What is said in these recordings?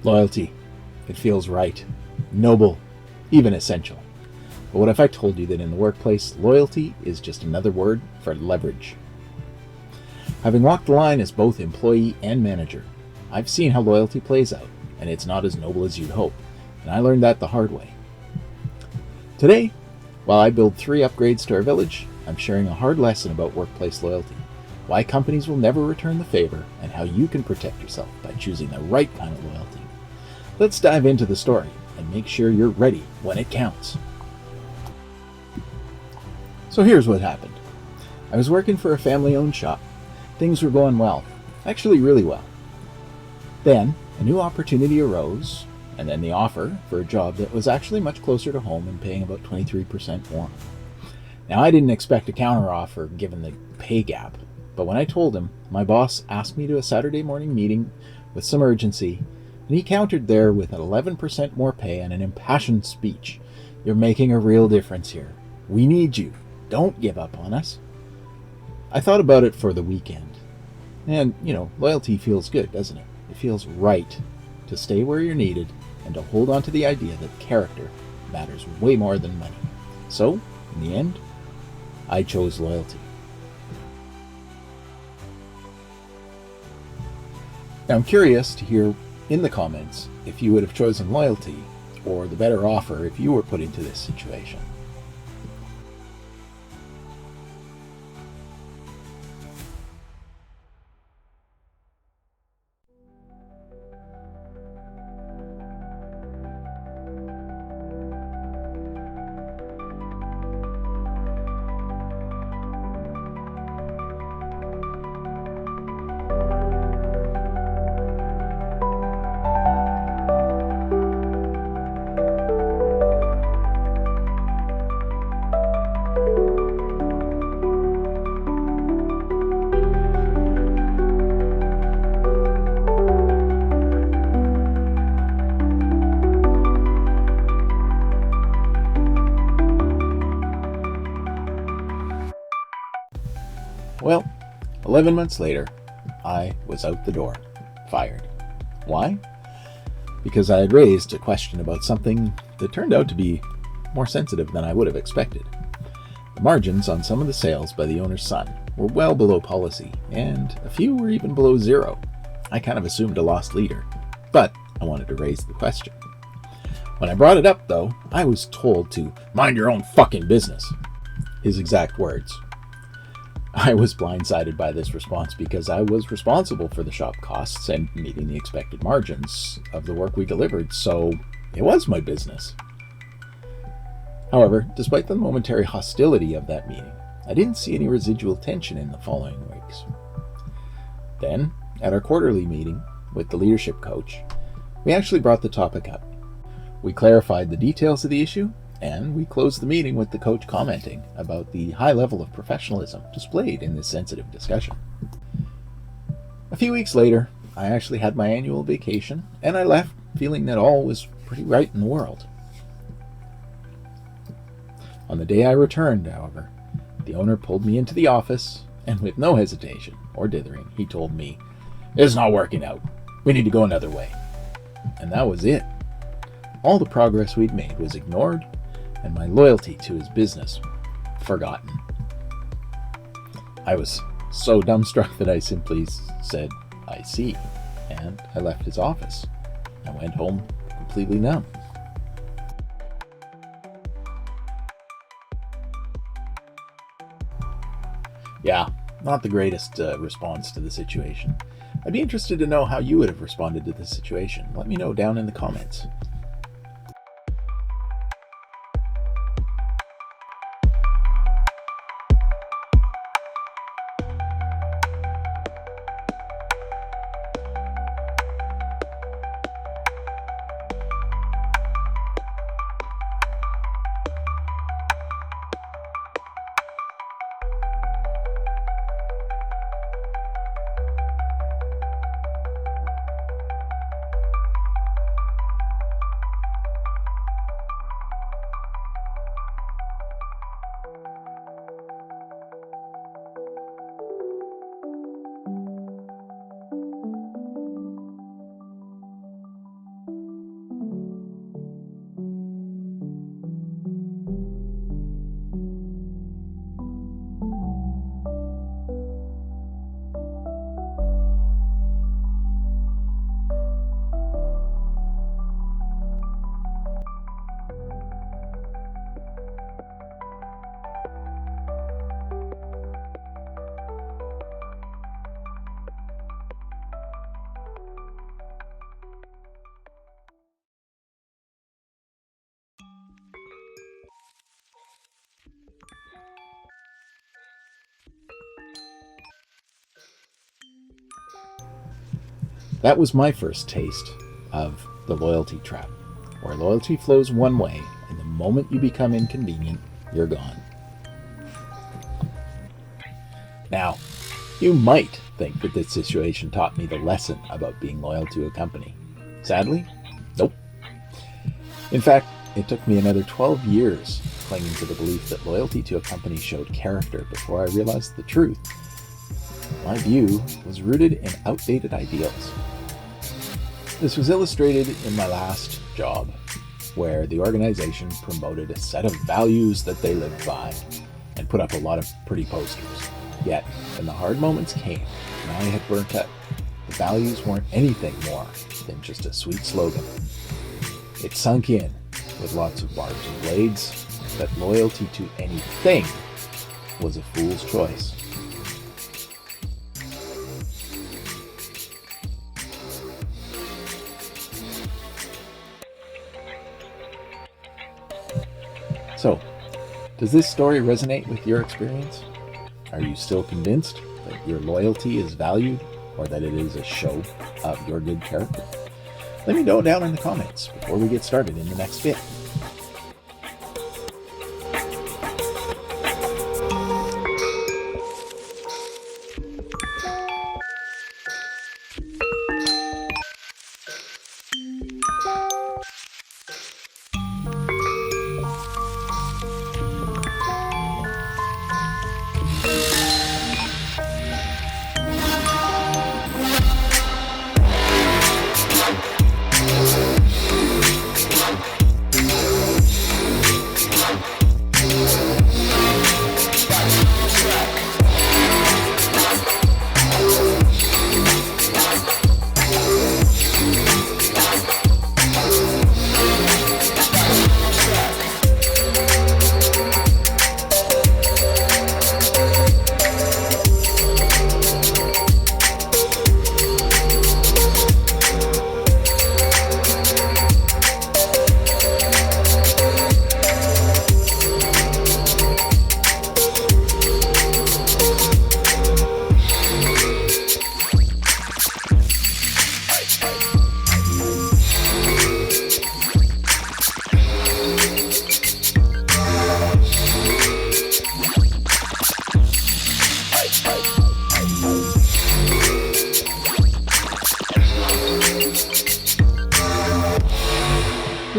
Loyalty. It feels right, noble, even essential. But what if I told you that in the workplace, loyalty is just another word for leverage? Having walked the line as both employee and manager, I've seen how loyalty plays out, and it's not as noble as you'd hope, and I learned that the hard way. Today, while I build 3 upgrades to our village, I'm sharing a hard lesson about workplace loyalty, why companies will never return the favor, and how you can protect yourself by choosing the right kind of loyalty. Let's dive into the story and make sure you're ready when it counts. So here's what happened. I was working for a family-owned shop. Things were going well, actually really well. Then a new opportunity arose, and then the offer for a job that was actually much closer to home and paying about 23% more. Now, I didn't expect a counteroffer given the pay gap, but when I told him, my boss asked me to a Saturday morning meeting with some urgency, and he countered there with an 11% more pay and an impassioned speech. "You're making a real difference here. We need you. Don't give up on us." I thought about it for the weekend. And, loyalty feels good, doesn't it? It feels right to stay where you're needed and to hold on to the idea that character matters way more than money. So, in the end, I chose loyalty. Now, I'm curious to hear in the comments if you would have chosen loyalty or the better offer if you were put into this situation. Well, 11 months later, I was out the door, fired. Why? Because I had raised a question about something that turned out to be more sensitive than I would have expected. The margins on some of the sales by the owner's son were well below policy, and a few were even below zero. I kind of assumed a lost leader, but I wanted to raise the question. When I brought it up, though, I was told to mind your own fucking business. His exact words. I was blindsided by this response because I was responsible for the shop costs and meeting the expected margins of the work we delivered, so it was my business. However, despite the momentary hostility of that meeting, I didn't see any residual tension in the following weeks. Then, at our quarterly meeting with the leadership coach, we actually brought the topic up. We clarified the details of the issue, and we closed the meeting with the coach commenting about the high level of professionalism displayed in this sensitive discussion. A few weeks later, I actually had my annual vacation, and I left feeling that all was pretty right in the world. On the day I returned, however, the owner pulled me into the office, and with no hesitation or dithering, he told me, "It's not working out. We need to go another way." And that was it. All the progress we'd made was ignored, and my loyalty to his business forgotten. I was so dumbstruck that I simply said, "I see," and I left his office. I went home completely numb. Yeah, not the greatest response to the situation. I'd be interested to know how you would have responded to this situation. Let me know down in the comments. That was my first taste of the loyalty trap, where loyalty flows one way, and the moment you become inconvenient, you're gone. Now, you might think that this situation taught me the lesson about being loyal to a company. Sadly, nope. In fact, it took me another 12 years clinging to the belief that loyalty to a company showed character before I realized the truth. My view was rooted in outdated ideals. This was illustrated in my last job, where the organization promoted a set of values that they lived by and put up a lot of pretty posters. Yet, when the hard moments came and I had burnt out, the values weren't anything more than just a sweet slogan. It sunk in, with lots of barbs and blades, that loyalty to anything was a fool's choice. So, does this story resonate with your experience? Are you still convinced that your loyalty is valued, or that it is a show of your good character? Let me know down in the comments before we get started in the next bit.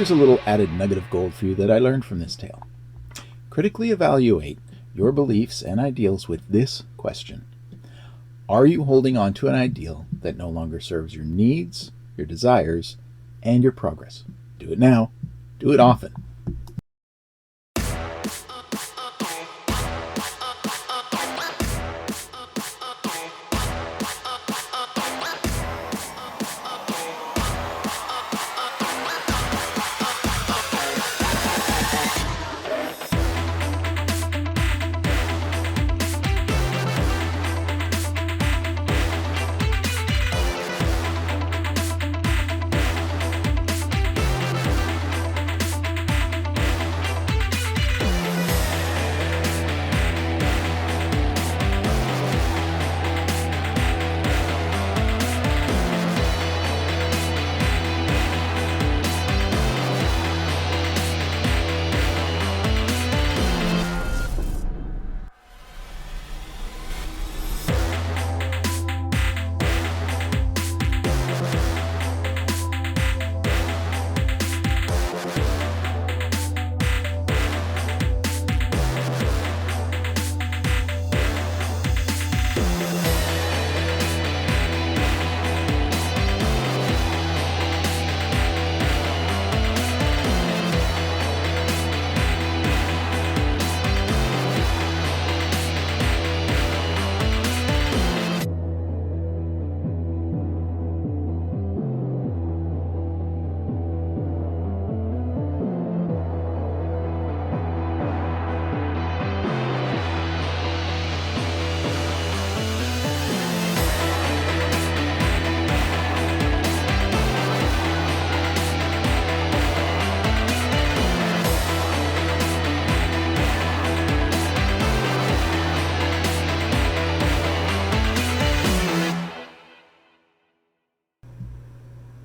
Here's a little added nugget of gold for you that I learned from this tale. Critically evaluate your beliefs and ideals with this question. Are you holding on to an ideal that no longer serves your needs, your desires, and your progress? Do it now. Do it often.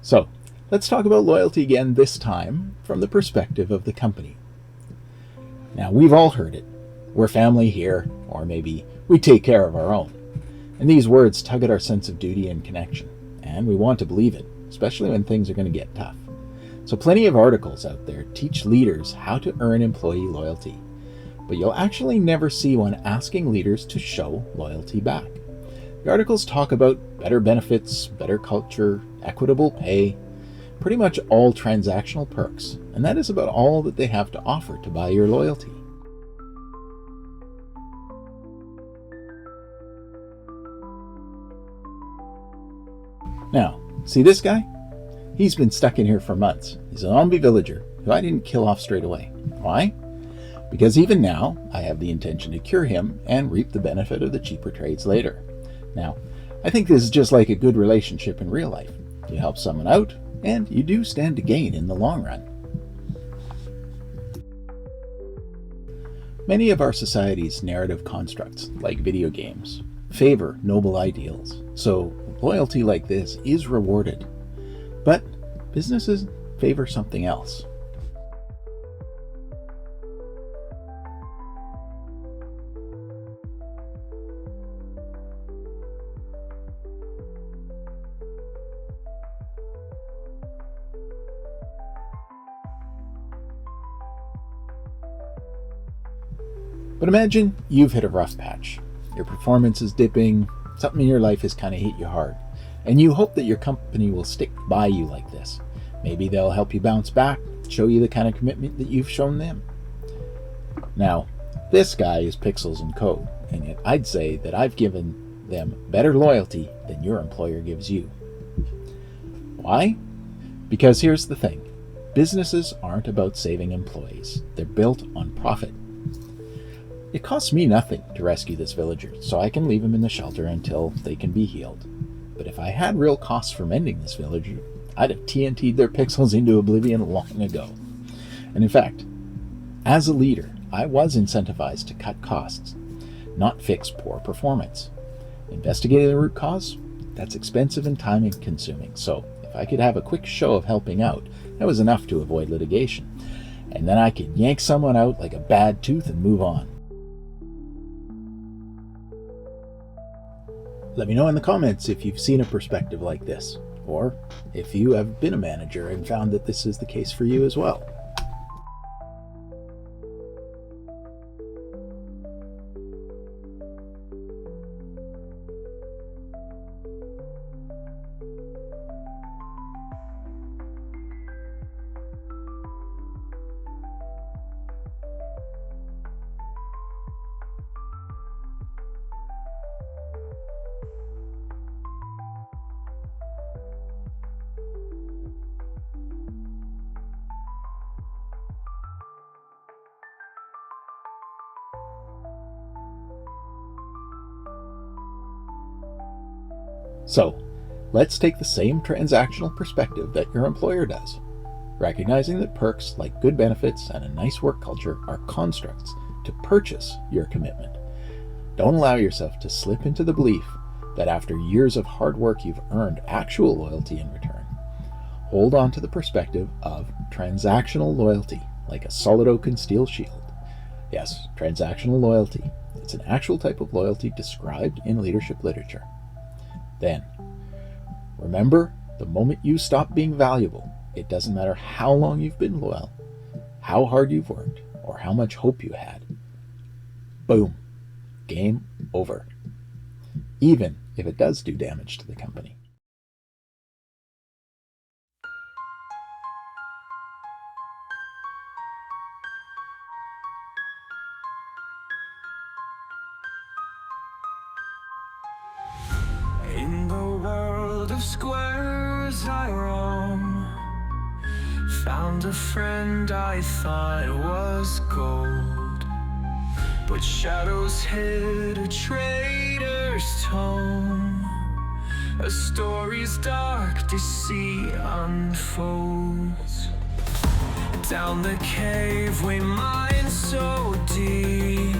So, let's talk about loyalty again, this time from the perspective of the company. Now, we've all heard it. We're family here, or maybe we take care of our own. And these words tug at our sense of duty and connection, and we want to believe it, especially when things are going to get tough. So plenty of articles out there teach leaders how to earn employee loyalty, but you'll actually never see one asking leaders to show loyalty back. The articles talk about better benefits, better culture, equitable pay, pretty much all transactional perks, and that is about all that they have to offer to buy your loyalty. Now, see this guy? He's been stuck in here for months. He's a zombie villager who I didn't kill off straight away. Why? Because even now, I have the intention to cure him and reap the benefit of the cheaper trades later. Now, I think this is just like a good relationship in real life. You help someone out, and you do stand to gain in the long run. Many of our society's narrative constructs, like video games, favor noble ideals, so loyalty like this is rewarded. But businesses favor something else. But imagine you've hit a rough patch. Your performance is dipping, something in your life has kind of hit you hard, and you hope that your company will stick by you like this. Maybe they'll help you bounce back, show you the kind of commitment that you've shown them. Now, this guy is pixels and code, and yet I'd say that I've given them better loyalty than your employer gives you. Why? Because here's the thing. Businesses aren't about saving employees. They're built on profit. It costs me nothing to rescue this villager, so I can leave him in the shelter until they can be healed. But if I had real costs for mending this villager, I'd have TNT'd their pixels into oblivion long ago. And in fact, as a leader, I was incentivized to cut costs, not fix poor performance. Investigating the root cause, that's expensive and time consuming, so if I could have a quick show of helping out, that was enough to avoid litigation. And then I could yank someone out like a bad tooth and move on. Let me know in the comments if you've seen a perspective like this, or if you have been a manager and found that this is the case for you as well. So, let's take the same transactional perspective that your employer does, recognizing that perks like good benefits and a nice work culture are constructs to purchase your commitment. Don't allow yourself to slip into the belief that after years of hard work you've earned actual loyalty in return. Hold on to the perspective of transactional loyalty, like a solid oak and steel shield. Yes, transactional loyalty. It's an actual type of loyalty described in leadership literature. Then, remember, the moment you stop being valuable, it doesn't matter how long you've been loyal, how hard you've worked, or how much hope you had. Boom. Game over. Even if it does do damage to the company. In the world of squares I roam, found a friend I thought was gold, but shadows hid a traitor's tone. A story's dark deceit unfolds. Down the cave we mine so deep,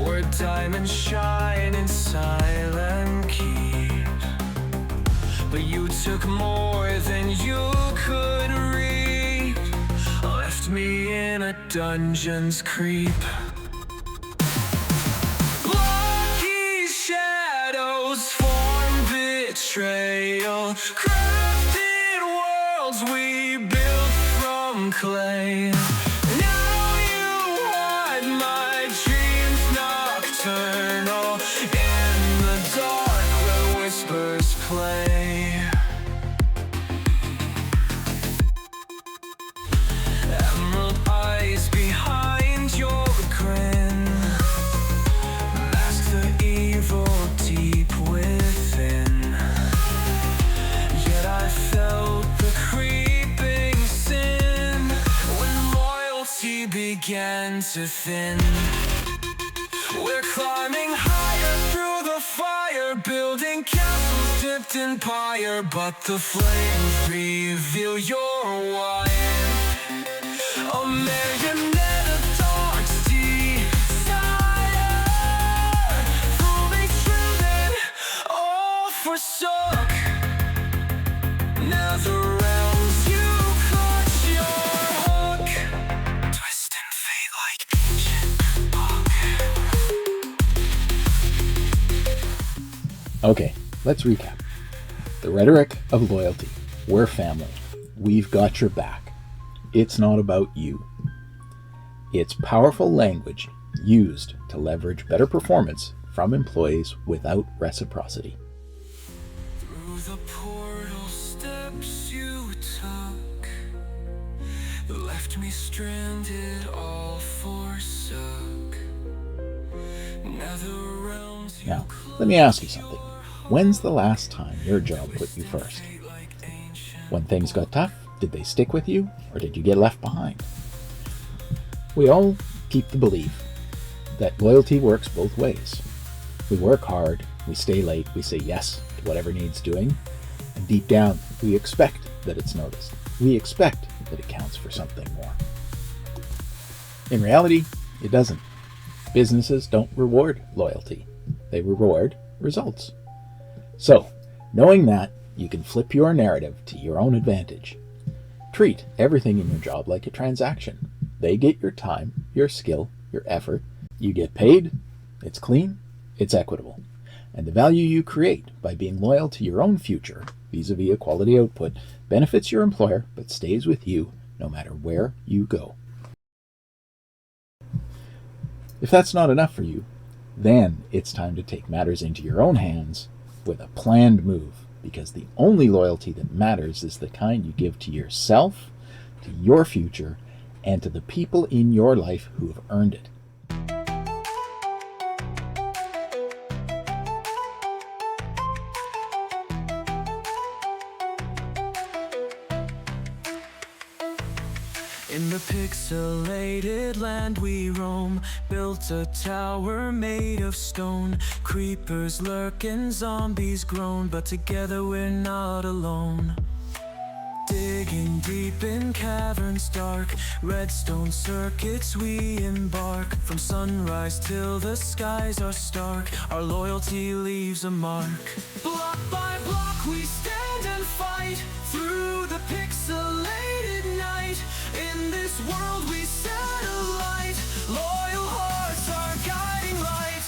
where diamonds shine in silent keep. but you took more than you could read. Left me in a dungeon's creep. Lucky shadows form betrayal, crafted worlds we built from clay. Now you hide my dreams nocturnal in the dark where whispers play. Emerald eyes behind your grin mask the evil deep within. Yet I felt the creeping sin when loyalty began to thin. We're climbing higher through the fire, building castles dipped in pyre, but the flames reveal your wire. A marionette of dark's desire, fully driven, all forsook. Nether realms, you clutch your hook, twisting fate like ancient book. Okay, let's recap. The rhetoric of loyalty. We're family. We've got your back. It's not about you. It's powerful language used to leverage better performance from employees without reciprocity. Through the portal steps you took, left me stranded, all forsook. Nether realms you Now, let me ask you something. When's the last time your job put you first? When things got tough, did they stick with you, or did you get left behind? We all keep the belief that loyalty works both ways. We work hard, we stay late, we say yes to whatever needs doing, and deep down, we expect that it's noticed. We expect that it counts for something more. In reality, it doesn't. Businesses don't reward loyalty. They reward results. So, knowing that, you can flip your narrative to your own advantage. Treat everything in your job like a transaction. They get your time, your skill, your effort. You get paid, it's clean, it's equitable. And the value you create by being loyal to your own future, vis-a-vis a quality output, benefits your employer but stays with you no matter where you go. If that's not enough for you, then it's time to take matters into your own hands with a planned move, because the only loyalty that matters is the kind you give to yourself, to your future, and to the people in your life who have earned it. In the pixelated land we roam, built a tower made of stone. Creepers lurk and zombies groan, but together we're not alone. Digging deep in caverns dark, redstone circuits we embark. From sunrise till the skies are stark, our loyalty leaves a mark. Block by block we stand and fight, through the pixelated night. In this world we set a light, loyal hearts our guiding light.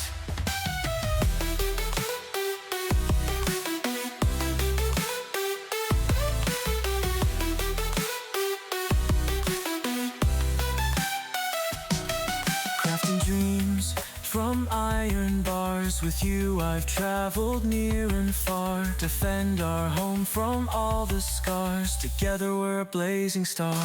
Crafting dreams from iron bars, with you I've traveled near and far. Defend our home from all the scars, together we're a blazing star.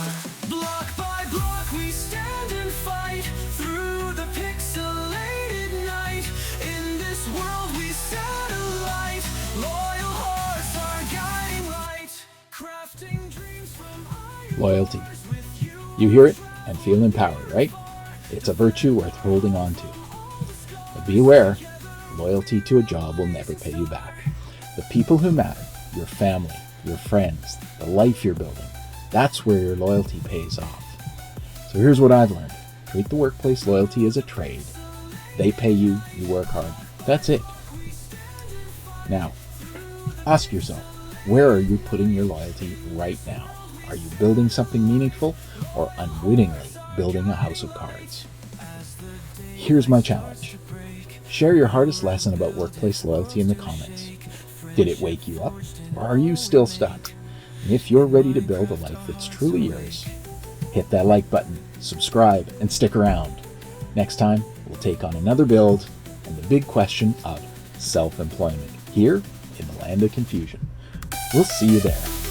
Block by block we stand and fight, through the pixelated night. In this world we set a light, loyal hearts our guiding light. Crafting dreams from iron Loyalty. bars, with you You hear it and feel empowered, right? It's a virtue worth holding on to. But be aware, loyalty to a job will never pay you back. The people who matter, your family, your friends, the life you're building, that's where your loyalty pays off. So here's what I've learned. Treat the workplace loyalty as a trade. They pay you, you work hard. That's it. Now, ask yourself, Where are you putting your loyalty right now? Are you building something meaningful or unwittingly building a house of cards? Here's my challenge. Share your hardest lesson about workplace loyalty in the comments. Did it wake you up, or are you still stuck? And if you're ready to build a life that's truly yours, hit that like button, subscribe, and stick around. Next time, we'll take on another build and the big question of self-employment here in the land of confusion. We'll see you there.